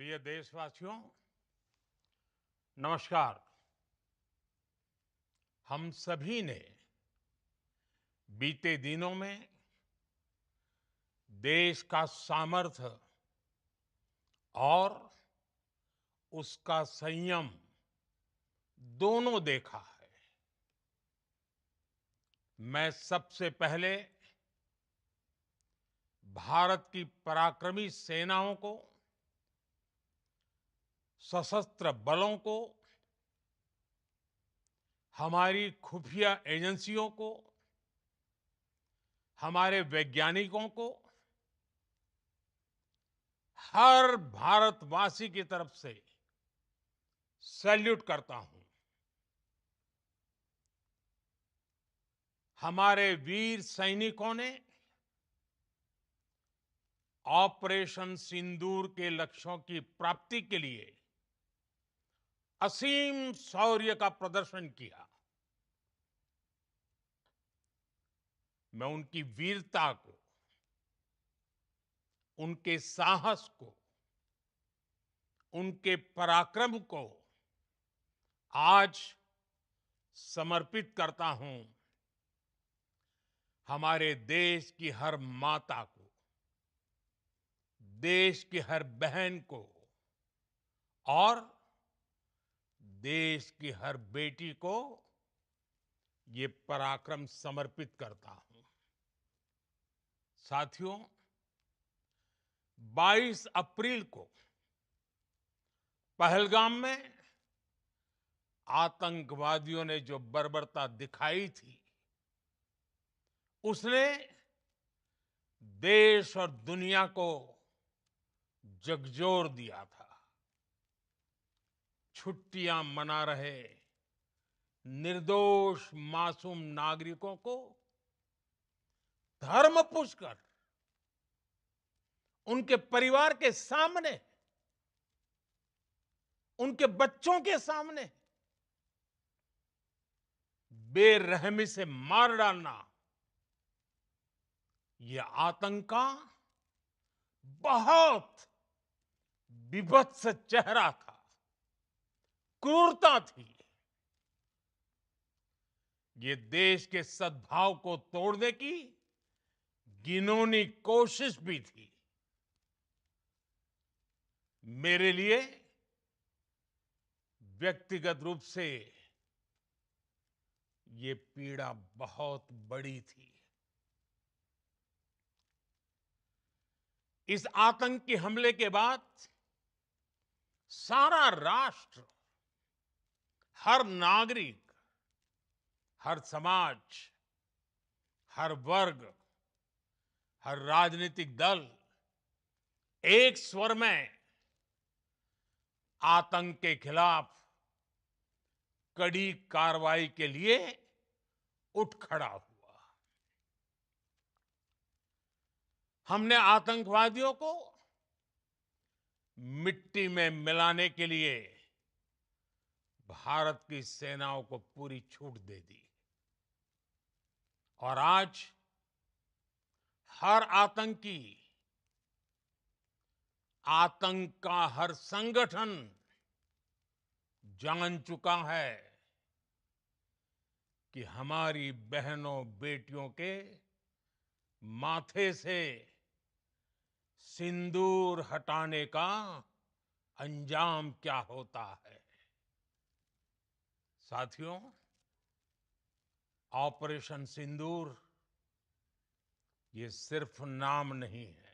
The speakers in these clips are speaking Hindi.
प्रिय देशवासियों, नमस्कार। हम सभी ने बीते दिनों में देश का सामर्थ्य और उसका संयम दोनों देखा है। मैं सबसे पहले भारत की पराक्रमी सेनाओं को, सशस्त्र बलों को, हमारी खुफिया एजेंसियों को, हमारे वैज्ञानिकों को, हर भारतवासी की तरफ से सैल्यूट करता हूं। हमारे वीर सैनिकों ने ऑपरेशन सिंदूर के लक्ष्यों की प्राप्ति के लिए असीम शौर्य का प्रदर्शन किया। मैं उनकी वीरता को, उनके साहस को, उनके पराक्रम को आज समर्पित करता हूं। हमारे देश की हर माता को, देश की हर बहन को और देश की हर बेटी को ये पराक्रम समर्पित करता हूं। साथियों, 22 अप्रैल को पहलगाम में आतंकवादियों ने जो बर्बरता दिखाई थी, उसने देश और दुनिया को झकझोर दिया था। छुट्टियां मना रहे निर्दोष मासूम नागरिकों को धर्म पूछकर उनके परिवार के सामने, उनके बच्चों के सामने बेरहमी से मार डालना, यह आतंक का बहुत बीभत्स चेहरा था, क्रूरता थी। ये देश के सद्भाव को तोड़ने की घिनौनी कोशिश भी थी। मेरे लिए व्यक्तिगत रूप से ये पीड़ा बहुत बड़ी थी। इस आतंकी हमले के बाद सारा राष्ट्र, हर नागरिक, हर समाज, हर वर्ग, हर राजनीतिक दल एक स्वर में आतंक के खिलाफ कड़ी कार्रवाई के लिए उठ खड़ा हुआ। हमने आतंकवादियों को मिट्टी में मिलाने के लिए भारत की सेनाओं को पूरी छूट दे दी और आज हर आतंकी, आतंक का हर संगठन जान चुका है कि हमारी बहनों बेटियों के माथे से सिंदूर हटाने का अंजाम क्या होता है। साथियों, ऑपरेशन सिंदूर ये सिर्फ नाम नहीं है,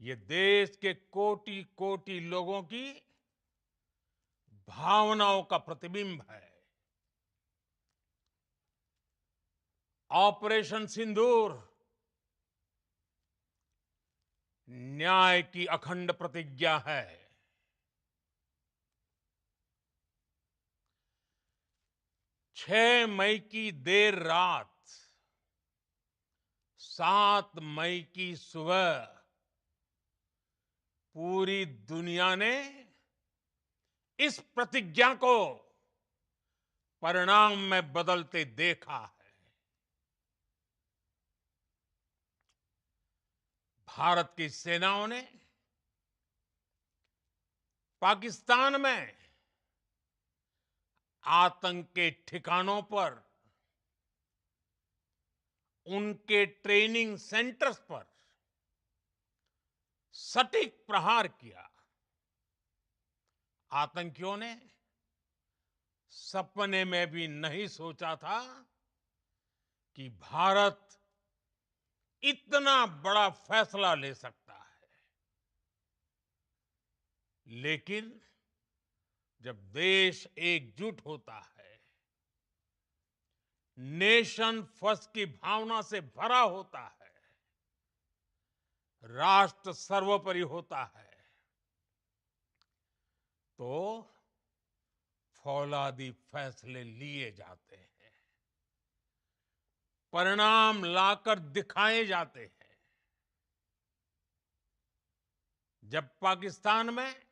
ये देश के कोटि कोटि लोगों की भावनाओं का प्रतिबिंब है। ऑपरेशन सिंदूर न्याय की अखंड प्रतिज्ञा है। 6 मई की देर रात, 7 मई की सुबह पूरी दुनिया ने इस प्रतिज्ञा को परिणाम में बदलते देखा है। भारत की सेनाओं ने पाकिस्तान में आतंक के ठिकानों पर, उनके ट्रेनिंग सेंटर्स पर सटीक प्रहार किया। आतंकियों ने सपने में भी नहीं सोचा था कि भारत इतना बड़ा फैसला ले सकता है। लेकिन जब देश एकजुट होता है, नेशन फर्स्ट की भावना से भरा होता है, राष्ट्र सर्वोपरि होता है, तो फौलादी फैसले लिए जाते हैं, परिणाम लाकर दिखाए जाते हैं। जब पाकिस्तान में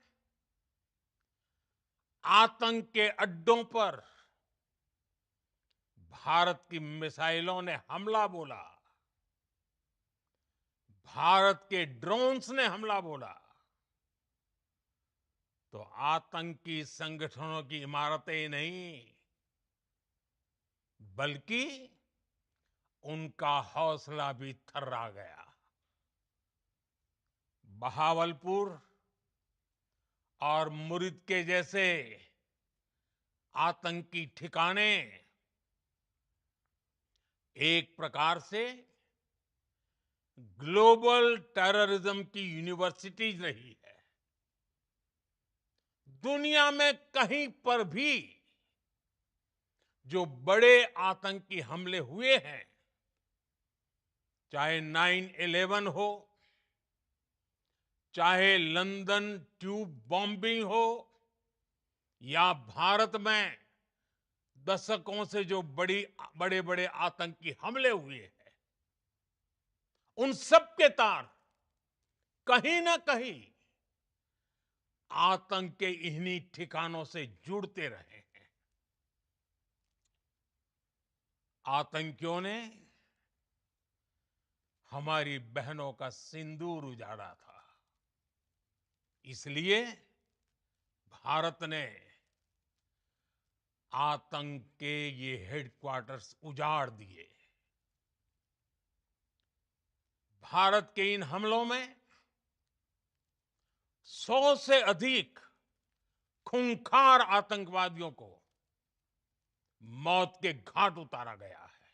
आतंक के अड्डों पर भारत की मिसाइलों ने हमला बोला, भारत के ड्रोन्स ने हमला बोला, तो आतंकी संगठनों की इमारतें नहीं, बल्कि उनका हौसला भी थर्रा गया। बहावलपुर और मुरिद के जैसे आतंकी ठिकाने एक प्रकार से ग्लोबल टेररिज्म की यूनिवर्सिटीज रही है। दुनिया में कहीं पर भी जो बड़े आतंकी हमले हुए हैं, चाहे 9/11 हो, चाहे लंदन ट्यूब बॉम्बिंग हो, या भारत में दशकों से जो बड़े बड़े आतंकी हमले हुए हैं, उन सब के तार कहीं ना कहीं आतंक के इन्हीं ठिकानों से जुड़ते रहे हैं। आतंकियों ने हमारी बहनों का सिंदूर उजाड़ा था, इसलिए भारत ने आतंक के ये हेडक्वार्टर्स उजाड़ दिए। भारत के इन हमलों में 100 से अधिक खूंखार आतंकवादियों को मौत के घाट उतारा गया है।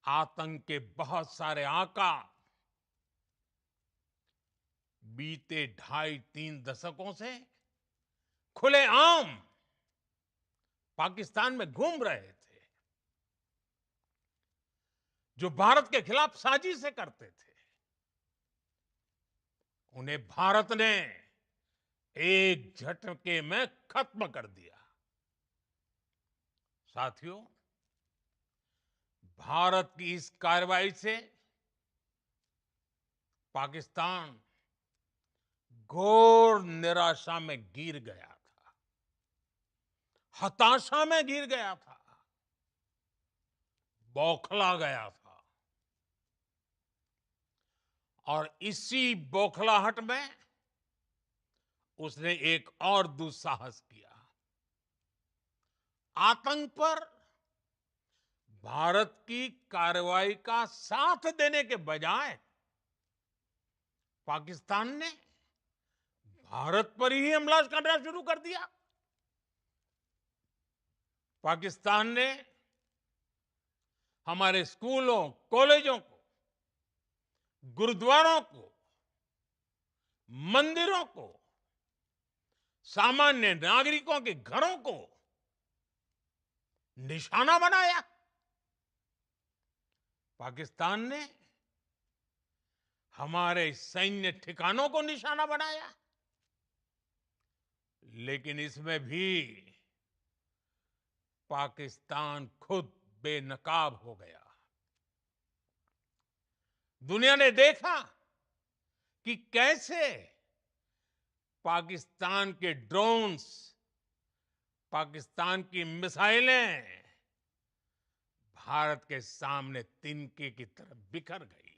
आतंक के बहुत सारे आका बीते 2.5-3 दशकों से खुलेआम पाकिस्तान में घूम रहे थे, जो भारत के खिलाफ साजिशें करते थे। उन्हें भारत ने एक झटके में खत्म कर दिया। साथियों, भारत की इस कार्रवाई से पाकिस्तान घोर निराशा में गिर गया था, हताशा में गिर गया था, बौखला गया था। और इसी बौखलाहट में उसने एक और दुस्साहस किया। आतंक पर भारत की कार्रवाई का साथ देने के बजाय पाकिस्तान ने भारत पर ही हमला करना शुरू कर दिया। पाकिस्तान ने हमारे स्कूलों, कॉलेजों को, गुरुद्वारों को, मंदिरों को, सामान्य नागरिकों के घरों को निशाना बनाया। पाकिस्तान ने हमारे सैन्य ठिकानों को निशाना बनाया। लेकिन इसमें भी पाकिस्तान खुद बेनकाब हो गया। दुनिया ने देखा कि कैसे पाकिस्तान के ड्रोन्स, पाकिस्तान की मिसाइलें भारत के सामने तिनके की तरह बिखर गई।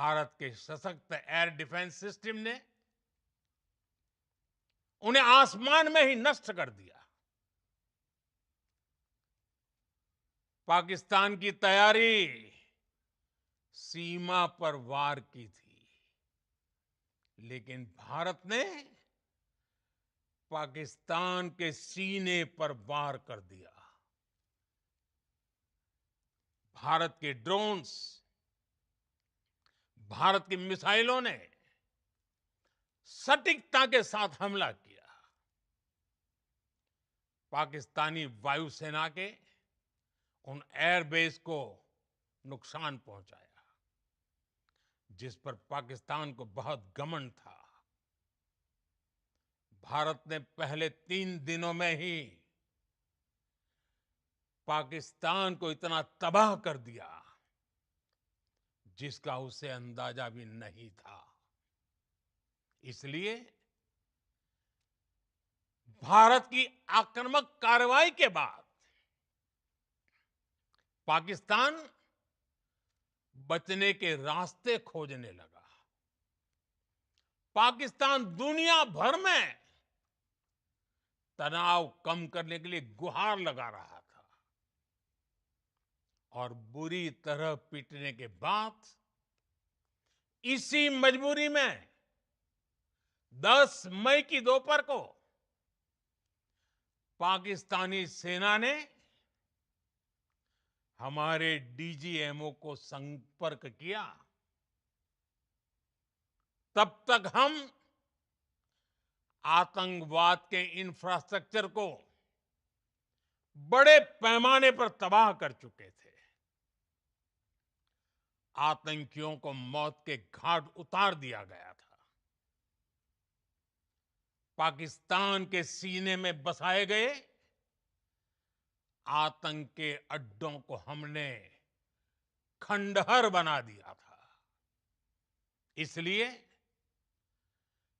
भारत के सशक्त एयर डिफेंस सिस्टम ने उन्हें आसमान में ही नष्ट कर दिया। पाकिस्तान की तैयारी सीमा पर वार की थी, लेकिन भारत ने पाकिस्तान के सीने पर वार कर दिया। भारत के ड्रोन्स, भारत की मिसाइलों ने सटीकता के साथ हमला किया। पाकिस्तानी वायुसेना के उन एयरबेस को नुकसान पहुंचाया, जिस पर पाकिस्तान को बहुत घमंड था। भारत ने पहले 3 दिनों में ही पाकिस्तान को इतना तबाह कर दिया, जिसका उसे अंदाजा भी नहीं था। इसलिए भारत की आक्रामक कार्रवाई के बाद पाकिस्तान बचने के रास्ते खोजने लगा। पाकिस्तान दुनिया भर में तनाव कम करने के लिए गुहार लगा रहा था, और बुरी तरह पीटने के बाद इसी मजबूरी में 10 मई की दोपहर को पाकिस्तानी सेना ने हमारे डीजीएमओ को संपर्क किया। तब तक हम आतंकवाद के इंफ्रास्ट्रक्चर को बड़े पैमाने पर तबाह कर चुके थे। आतंकियों को मौत के घाट उतार दिया गया था। पाकिस्तान के सीने में बसाए गए आतंक के अड्डों को हमने खंडहर बना दिया था। इसलिए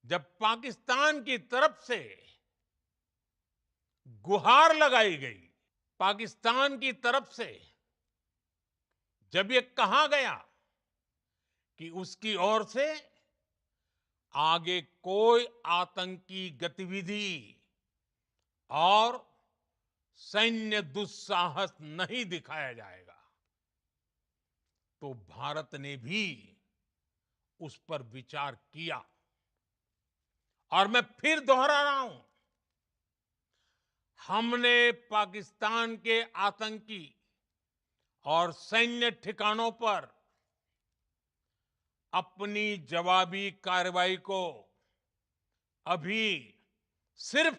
जब पाकिस्तान की तरफ से गुहार लगाई गई, पाकिस्तान की तरफ से जब ये कहा गया कि उसकी ओर से आगे कोई आतंकी गतिविधि और सैन्य दुस्साहस नहीं दिखाया जाएगा, तो भारत ने भी उस पर विचार किया। और मैं फिर दोहरा रहा हूं, हमने पाकिस्तान के आतंकी और सैन्य ठिकानों पर अपनी जवाबी कार्रवाई को अभी सिर्फ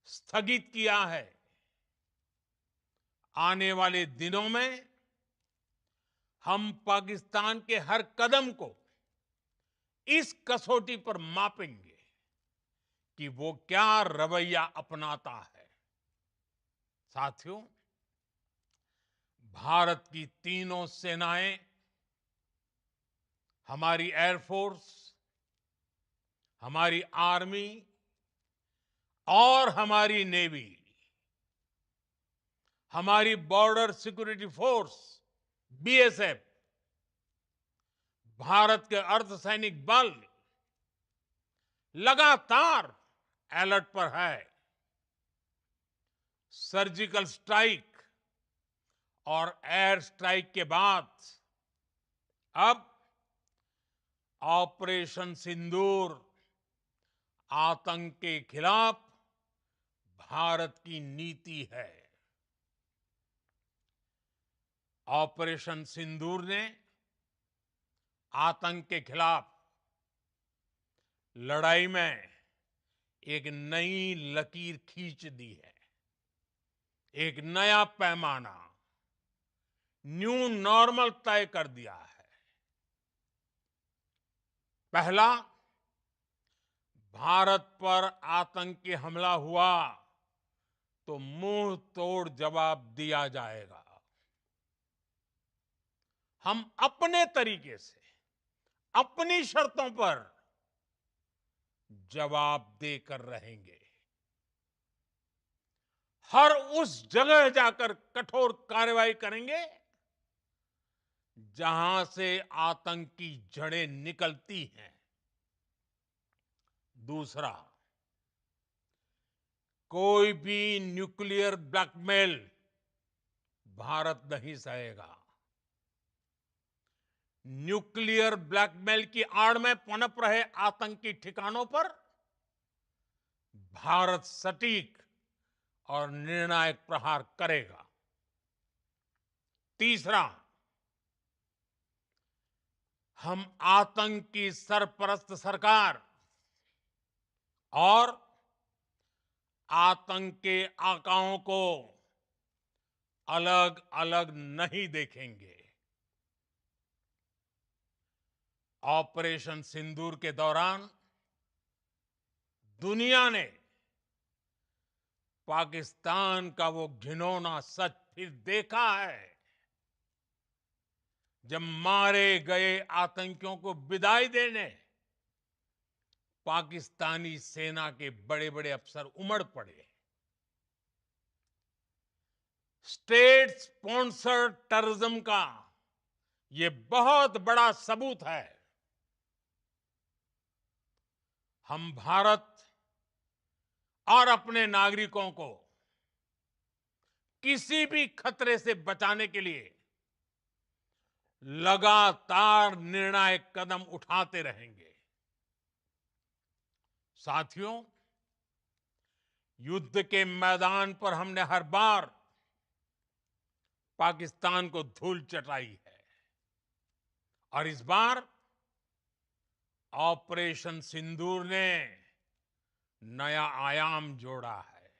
स्थगित किया है। आने वाले दिनों में हम पाकिस्तान के हर कदम को इस कसौटी पर मापेंगे कि वो क्या रवैया अपनाता है। साथियों, भारत की तीनों सेनाएं, हमारी एयरफोर्स, हमारी आर्मी और हमारी नेवी, हमारी border security force BSF, Bharat के अर्धसैनिक बल लगातार अलर्ट पर है। सर्जिकल स्ट्राइक और एयर स्ट्राइक के बाद अब ऑपरेशन सिंदूर आतंक के खिलाफ भारत की नीति है। ऑपरेशन सिंदूर ने आतंक के खिलाफ लड़ाई में एक नई लकीर खींच दी है, एक नया पैमाना, न्यू नॉर्मल तय कर दिया है। पहला, भारत पर आतंकी हमला हुआ तो मुंह तोड़ जवाब दिया जाएगा। हम अपने तरीके से, अपनी शर्तों पर जवाब देकर रहेंगे। हर उस जगह जाकर कठोर कार्रवाई करेंगे जहां से आतंक की जड़ें निकलती हैं। दूसरा, कोई भी न्यूक्लियर ब्लैकमेल भारत नहीं सहेगा। न्यूक्लियर ब्लैकमेल की आड़ में पनप रहे आतंकी ठिकानों पर भारत सटीक और निर्णायक प्रहार करेगा। तीसरा, हम आतंक की सरपरस्त सरकार और आतंक के आकाओं को अलग अलग नहीं देखेंगे। ऑपरेशन सिंदूर के दौरान दुनिया ने पाकिस्तान का वो घिनौना सच फिर देखा है, जब मारे गए आतंकियों को विदाई देने पाकिस्तानी सेना के बड़े बड़े अफसर उमड़ पड़े। स्टेट स्पॉन्सर्ड टेररिज्म का ये बहुत बड़ा सबूत है। हम भारत और अपने नागरिकों को किसी भी खतरे से बचाने के लिए लगातार निर्णायक कदम उठाते रहेंगे। साथियों, युद्ध के मैदान पर हमने हर बार पाकिस्तान को धूल चटाई है और इस बार ऑपरेशन सिंदूर ने नया आयाम जोड़ा है।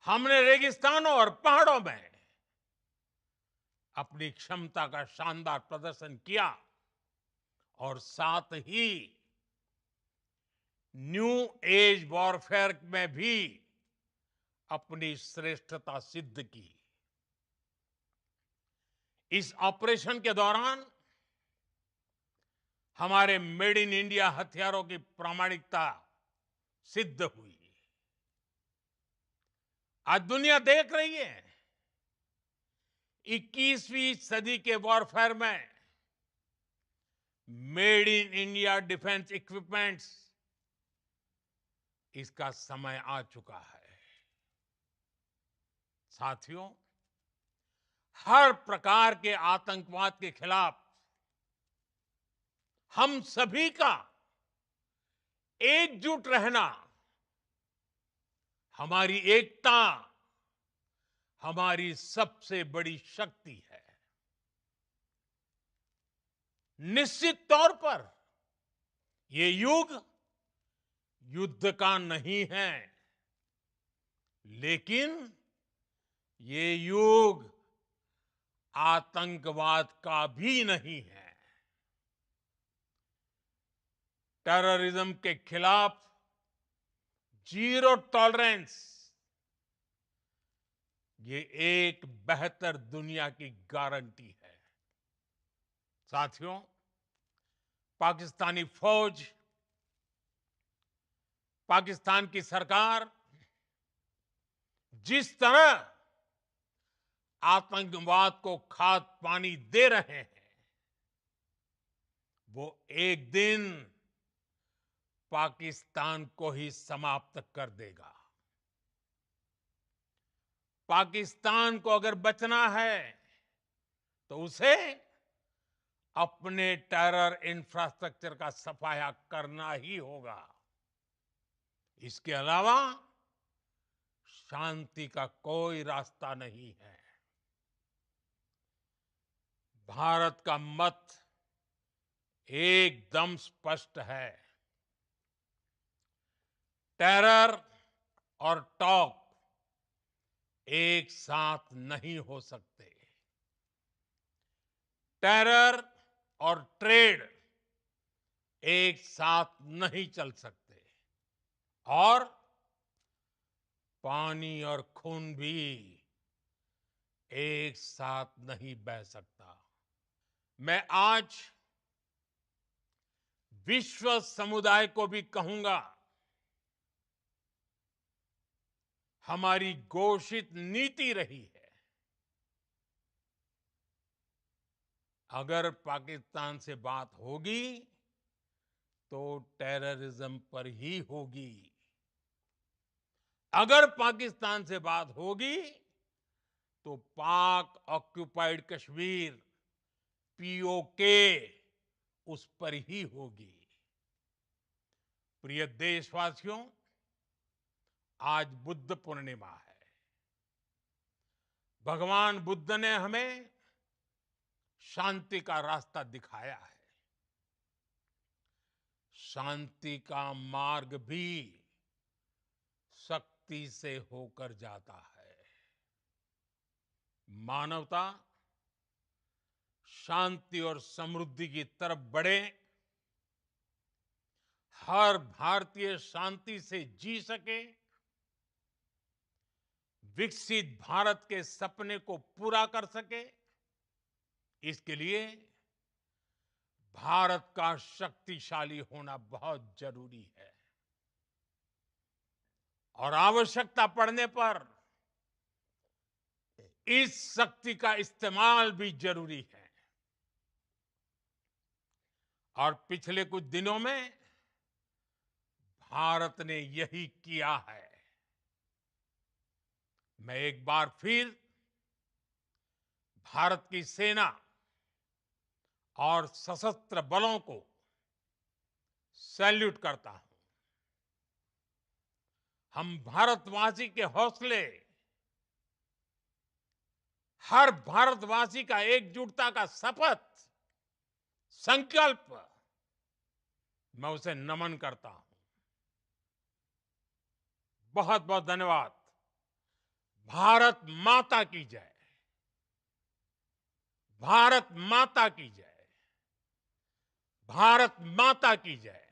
हमने रेगिस्तानों और पहाड़ों में अपनी क्षमता का शानदार प्रदर्शन किया और साथ ही न्यू एज वॉरफेयर में भी अपनी श्रेष्ठता सिद्ध की। इस ऑपरेशन के दौरान हमारे मेड इन इंडिया हथियारों की प्रामाणिकता सिद्ध हुई। आज दुनिया देख रही है 21वीं सदी के वॉरफेयर में made in India defence equipments, इसका समय आ चुका है। साथियों, हर प्रकार के आतंकवाद के खिलाफ हम सभी का एकजुट रहना हमारी एकता, हमारी सबसे बड़ी शक्ति है। निश्चित तौर पर ये युग युद्ध का नहीं है, लेकिन ये युग आतंकवाद का भी नहीं है। टेररिज्म के खिलाफ जीरो टॉलरेंस, ये एक बेहतर दुनिया की गारंटी है। साथियों, पाकिस्तानी फौज, पाकिस्तान की सरकार जिस तरह आतंकवाद को खाद पानी दे रहे हैं, वो एक दिन पाकिस्तान को ही समाप्त कर देगा। पाकिस्तान को अगर बचना है तो उसे अपने टेरर इंफ्रास्ट्रक्चर का सफाया करना ही होगा। इसके अलावा शांति का कोई रास्ता नहीं है। भारत का मत एकदम स्पष्ट है। टेरर और टॉक एक साथ नहीं हो सकते। टेरर और ट्रेड एक साथ नहीं चल सकते और पानी और खून भी एक साथ नहीं बह सकता। मैं आज विश्व समुदाय को भी कहूंगा, हमारी घोषित नीति रही है अगर पाकिस्तान से बात होगी तो टेररिज्म पर ही होगी। अगर पाकिस्तान से बात होगी तो पाक ऑक्युपाइड कश्मीर पीओके उस पर ही होगी। प्रिय देशवासियों, आज बुद्ध पूर्णिमा है। भगवान बुद्ध ने हमें शांति का रास्ता दिखाया है। शांति का मार्ग भी शक्ति से होकर जाता है। मानवता शांति और समृद्धि की तरफ बढ़े, हर भारतीय शांति से जी सके, विकसित भारत के सपने को पूरा कर सके, इसके लिए भारत का शक्तिशाली होना बहुत जरूरी है। और आवश्यकता पड़ने पर इस शक्ति का इस्तेमाल भी जरूरी है। और पिछले कुछ दिनों में भारत ने यही किया है। मैं एक बार फिर भारत की सेना और सशस्त्र बलों को सैल्यूट करता हूं। हम भारतवासी के हौसले, हर भारतवासी का एकजुटता का शपथ, संकल्प, मैं उसे नमन करता हूं। बहुत बहुत धन्यवाद। भारत माता की जय। भारत माता की जय। भारत माता की जय।